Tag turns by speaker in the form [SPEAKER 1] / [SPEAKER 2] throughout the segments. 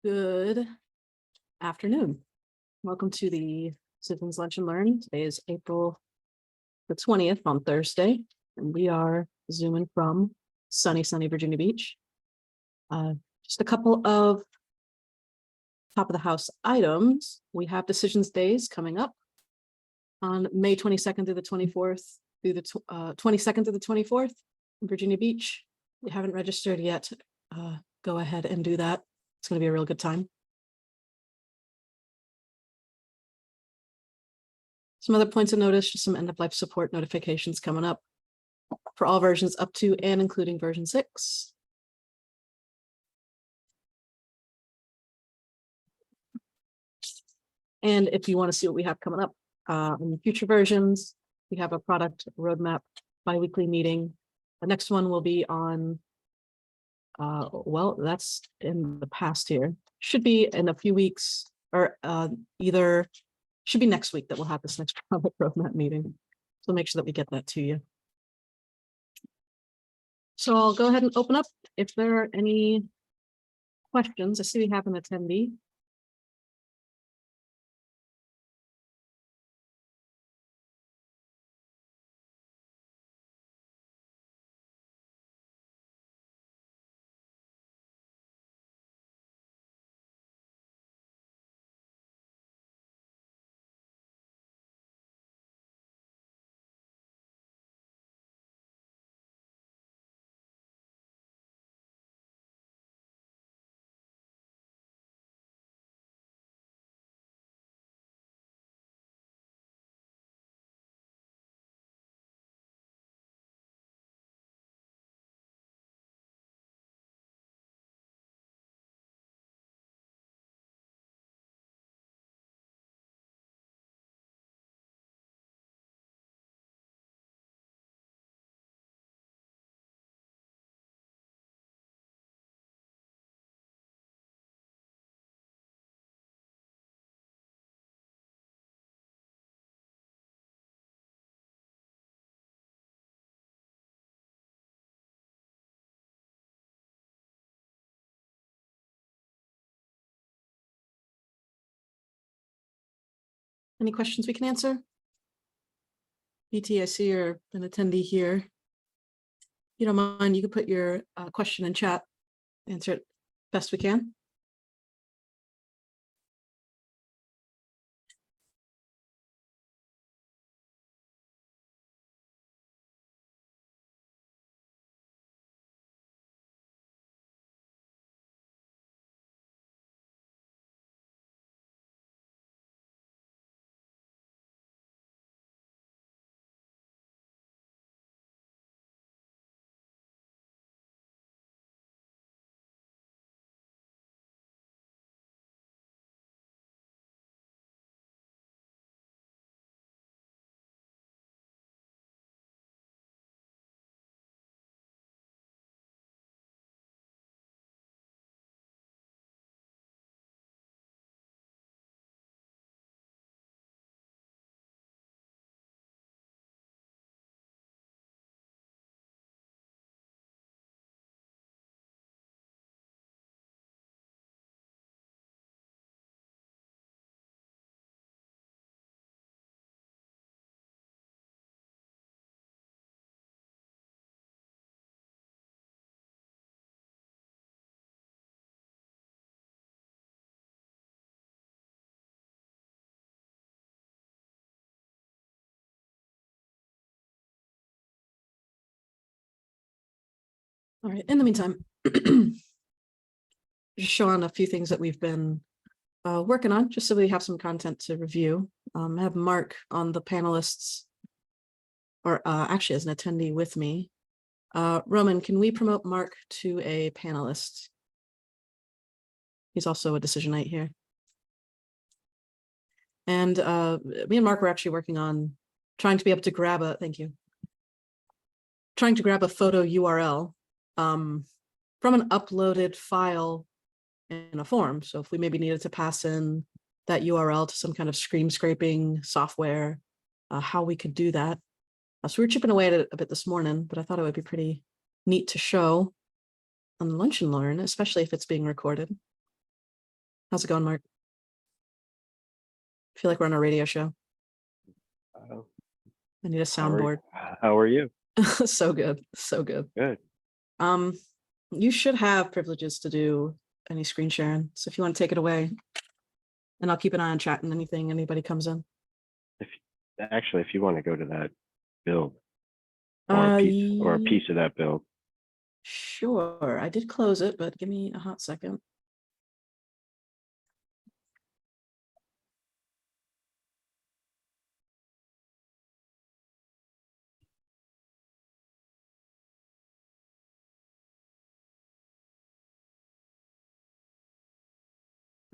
[SPEAKER 1] Good afternoon. Welcome to the Citizens Lunch and Learn. Today is April the 20th on Thursday, and we are zooming from sunny Virginia Beach. Just a couple of top of the house items. We have decisions days coming up on May 22nd through the 24th, through the 22nd to the 24th in Virginia Beach. If you haven't registered yet, go ahead and do that. It's going to be a real good time. Some other points of notice, just some end-of-life support notifications coming up for all versions up to and including version 6. And if you want to see what we have coming up in future versions, we have a product roadmap bi-weekly meeting. The next one will be on, well, that's in the past here. Should be in a few weeks, or should be next week that we'll have this next product roadmap meeting. So make sure that we get that to you. So I'll go ahead and open up if there are any questions. I see we have an attendee. Any questions we can answer? BT, I see you're an attendee here. If you don't mind, you can put your question in chat, answer it best we can. All right, in the meantime, just showing a few things that we've been working on, just so we have some content to review. I have Mark on the panelists, or actually as an attendee with me. Roman, can we promote Mark to a panelist? He's also a decision night here. And me and Mark were actually working on trying to be able to grab a, thank you, trying to grab a photo URL from an uploaded file in a form. So if we maybe needed to pass in that URL to some kind of screen scraping software, how we could do that. So we were chipping away at it a bit this morning, but I thought it would be pretty neat to show on Lunch and Learn, especially if it's being recorded. How's it going, Mark? I feel like we're on a radio show.
[SPEAKER 2] Uh,
[SPEAKER 1] I need a soundboard.
[SPEAKER 2] How are you?
[SPEAKER 1] So good. So good.
[SPEAKER 2] Good.
[SPEAKER 1] You should have privileges to do any screen sharing. So if you want to take it away, and I'll keep an eye on chat and anything anybody comes in.
[SPEAKER 2] If you want to go to that build or a piece of that build.
[SPEAKER 1] Sure. I did close it, but give me a hot second.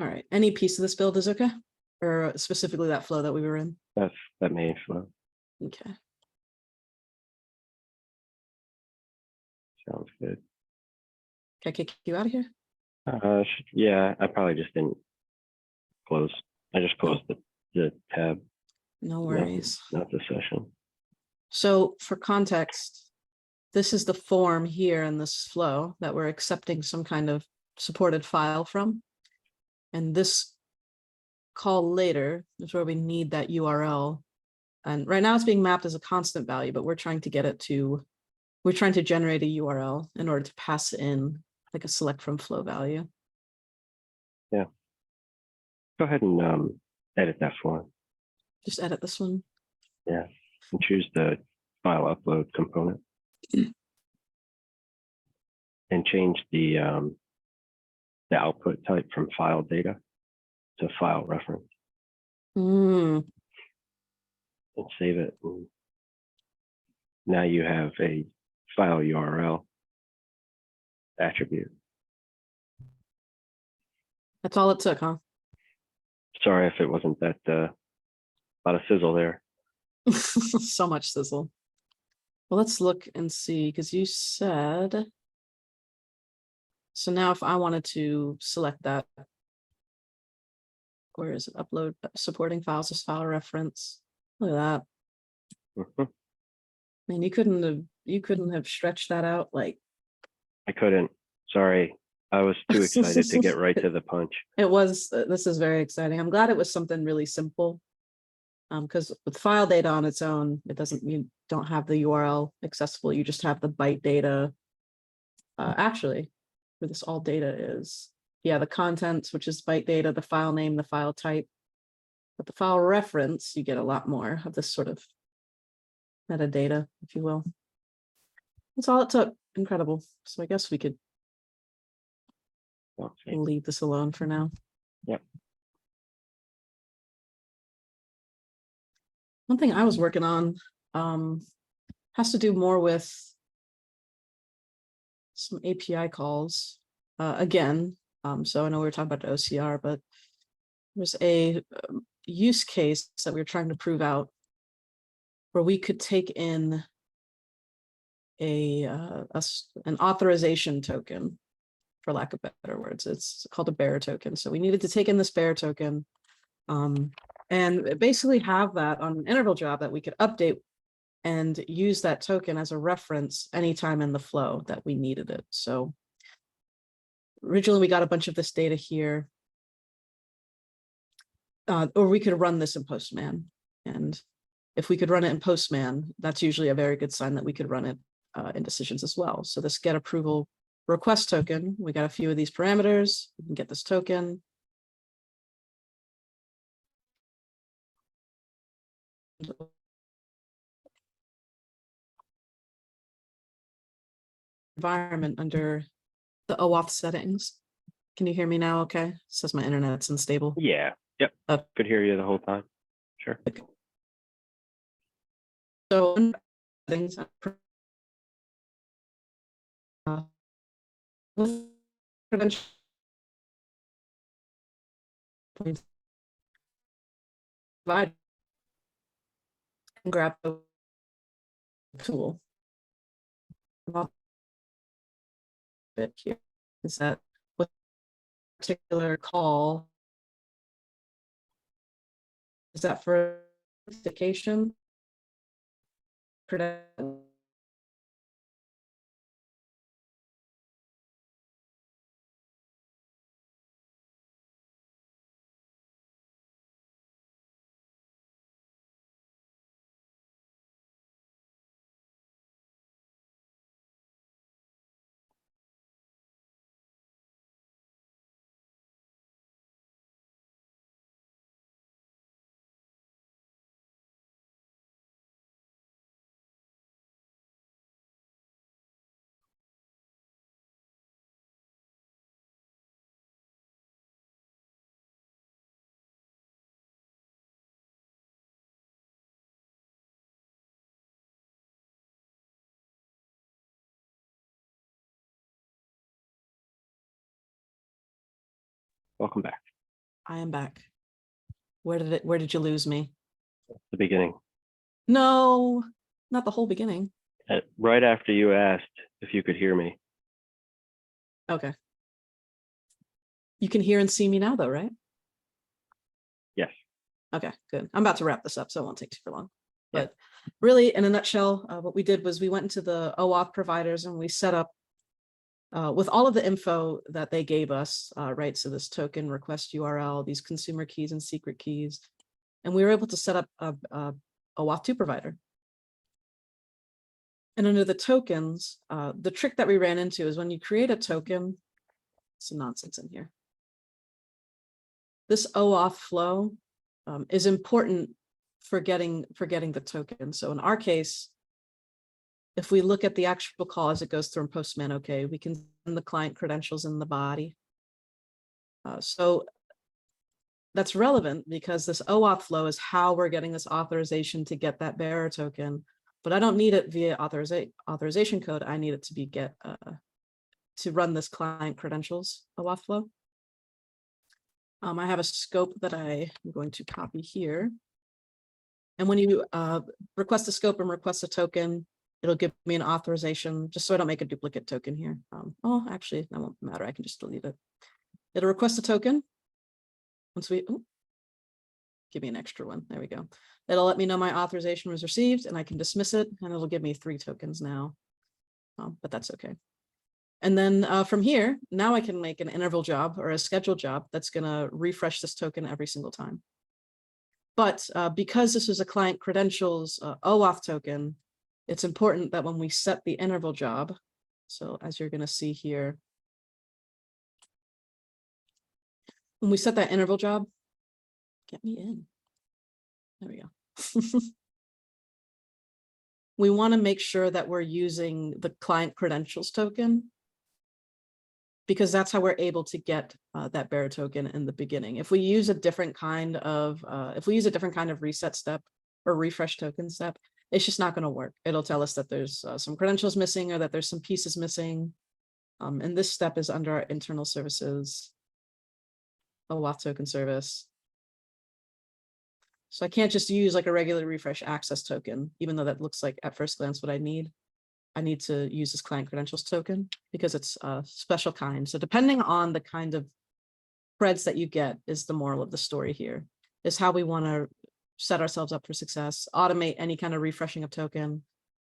[SPEAKER 1] All right. Any piece of this build is okay? Or specifically that flow that we were in?
[SPEAKER 2] That main flow.
[SPEAKER 1] Okay.
[SPEAKER 2] Sounds good.
[SPEAKER 1] Can I kick you out of here?
[SPEAKER 2] Yeah, I probably just didn't close. I just closed the tab.
[SPEAKER 1] No worries.
[SPEAKER 2] Not the session.
[SPEAKER 1] So for context, this is the form here in this flow that we're accepting some kind of supported file from. And this call later is where we need that URL. And right now it's being mapped as a constant value, but we're trying to get it to, we're trying to generate a URL in order to pass in like a select from flow value.
[SPEAKER 2] Yeah. Go ahead and edit that form.
[SPEAKER 1] Just edit this one.
[SPEAKER 2] Yeah. And choose the file upload component. And change the output type from file data to file reference. And save it. And now you have a file URL attribute.
[SPEAKER 1] That's all it took, huh?
[SPEAKER 2] Sorry if it wasn't that lot of sizzle there.
[SPEAKER 1] So much sizzle. Well, let's look and see, because you said, so now if I wanted to select that, where is it? Upload supporting files as file reference. Look at that. I mean, you couldn't have stretched that out like.
[SPEAKER 2] I couldn't. Sorry. I was too excited to get right to the punch.
[SPEAKER 1] It was, this is very exciting. I'm glad it was something really simple. Because with file data on its own, it doesn't, you don't have the URL accessible. You just have the byte data. Actually, where this all data is. Yeah, the contents, which is byte data, the file name, the file type. But the file reference, you get a lot more of this sort of metadata, if you will. That's all it took. Incredible. So I guess we could leave this alone for now.
[SPEAKER 2] Yep.
[SPEAKER 1] One thing I was working on has to do more with some API calls. Again, so I know we were talking about the OCR, but there's a use case that we were trying to prove out where we could take in an authorization token, for lack of better words. It's called a bearer token. So we needed to take in this bearer token and basically have that on an interval job that we could update and use that token as a reference anytime in the flow that we needed it. So originally we got a bunch of this data here, or we could run this in Postman. And if we could run it in Postman, that's usually a very good sign that we could run it in decisions as well. So this get approval request token, we got a few of these parameters, we can get this token. Environment under the OAuth settings. Can you hear me now? Okay. It says my internet's unstable.
[SPEAKER 2] Yeah. Yep. Could hear you the whole time. Sure.
[SPEAKER 1] Okay. So things prevention provide and grab the tool. Bit here is that what particular call is that for authentication?
[SPEAKER 2] Welcome back.
[SPEAKER 1] I am back. Where did you lose me?
[SPEAKER 2] The beginning.
[SPEAKER 1] No, not the whole beginning.
[SPEAKER 2] Right after you asked if you could hear me.
[SPEAKER 1] Okay. You can hear and see me now though, right?
[SPEAKER 2] Yes.
[SPEAKER 1] Okay, good. I'm about to wrap this up, so it won't take too long. But really, in a nutshell, what we did was we went into the OAuth providers and we set up with all of the info that they gave us, right? So this token request URL, these consumer keys and secret keys, and we were able to set up a OAuth 2 provider. And under the tokens, the trick that we ran into is when you create a token, some nonsense in here. This OAuth flow is important for getting the token. So in our case, if we look at the actual call as it goes through in Postman, okay, we can send the client credentials in the body. So that's relevant because this OAuth flow is how we're getting this authorization to get that bearer token, but I don't need it via authorization code. I need it to be to run this client credentials OAuth flow. I have a scope that I am going to copy here. And when you request a scope and request a token, it'll give me an authorization just so I don't make a duplicate token here. Oh, actually, that won't matter. I can just delete it. It'll request a token. Once we give me an extra one. There we go. It'll let me know my authorization was received and I can dismiss it and it'll give me 3 tokens now. But that's okay. And then from here, now I can make an interval job or a scheduled job that's going to refresh this token every single time. But because this is a client credentials OAuth token, it's important that when we set the interval job, so as you're going to see here, when we set that interval job, get me in. There we go. We want to make sure that we're using the client credentials token because that's how we're able to get that bearer token in the beginning. If we use a different kind of reset step or refresh token step, it's just not going to work. It'll tell us that there's some credentials missing or that there's some pieces missing. And this step is under our internal services, OAuth token service. So I can't just use like a regular refresh access token, even though that looks like at first glance what I need. I need to use this client credentials token because it's a special kind. So depending on the kind of creds that you get is the moral of the story here, is how we want to set ourselves up for success, automate any kind of refreshing of token.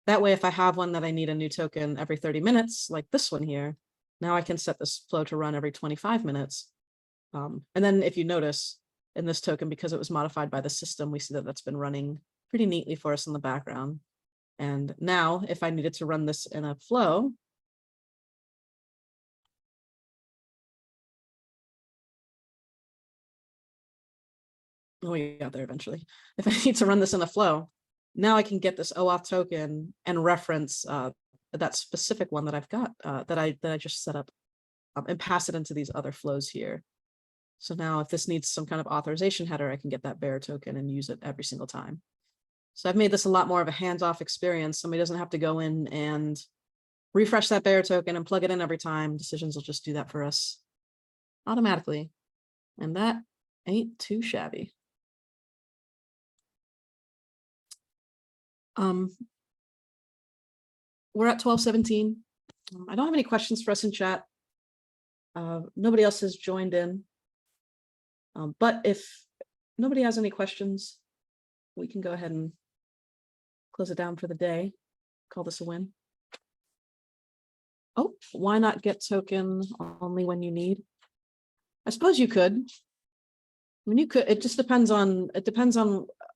[SPEAKER 1] That way, if I have one that I need a new token every 30 minutes, like this one here, now I can set this flow to run every 25 minutes. And then if you notice in this token, because it was modified by the system, we see that that's been running pretty neatly for us in the background. And now if I needed to run this in a flow, we got there eventually. If I need to run this in a flow, now I can get this OAuth token and reference that specific one that I've got that I just set up and pass it into these other flows here. So now if this needs some kind of authorization header, I can get that bearer token and use it every single time. So I've made this a lot more of a hands-off experience. Somebody doesn't have to go in and refresh that bearer token and plug it in every time. Decisions will just do that for us automatically. And that ain't too shabby. We're at 12:17. I don't have any questions for us in chat. Nobody else has joined in. But if nobody has any questions, we can go ahead and close it down for the day. Call this a win. Oh, why not get token only when you need? I suppose you could. I mean, you could. It just depends on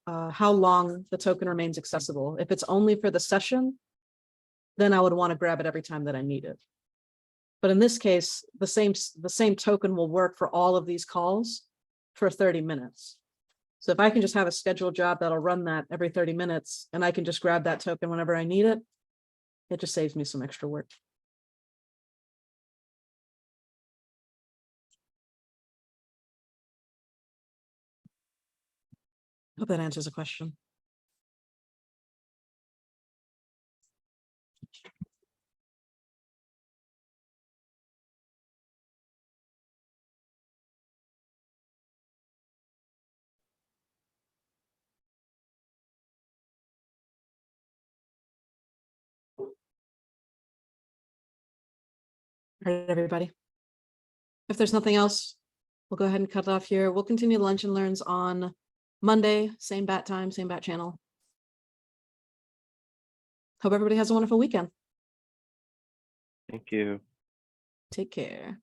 [SPEAKER 1] how long the token remains accessible. If it's only for the session, then I would want to grab it every time that I need it. But in this case, the same token will work for all of these calls for 30 minutes. So if I can just have a scheduled job that'll run that every 30 minutes and I can just grab that token whenever I need it, it just saves me some extra work. Hope that answers the question. All right, everybody. If there's nothing else, we'll go ahead and cut it off here. We'll continue Lunch and Learns on Monday, same bat time, same bat channel. Hope everybody has a wonderful weekend.
[SPEAKER 2] Thank you.
[SPEAKER 1] Take care.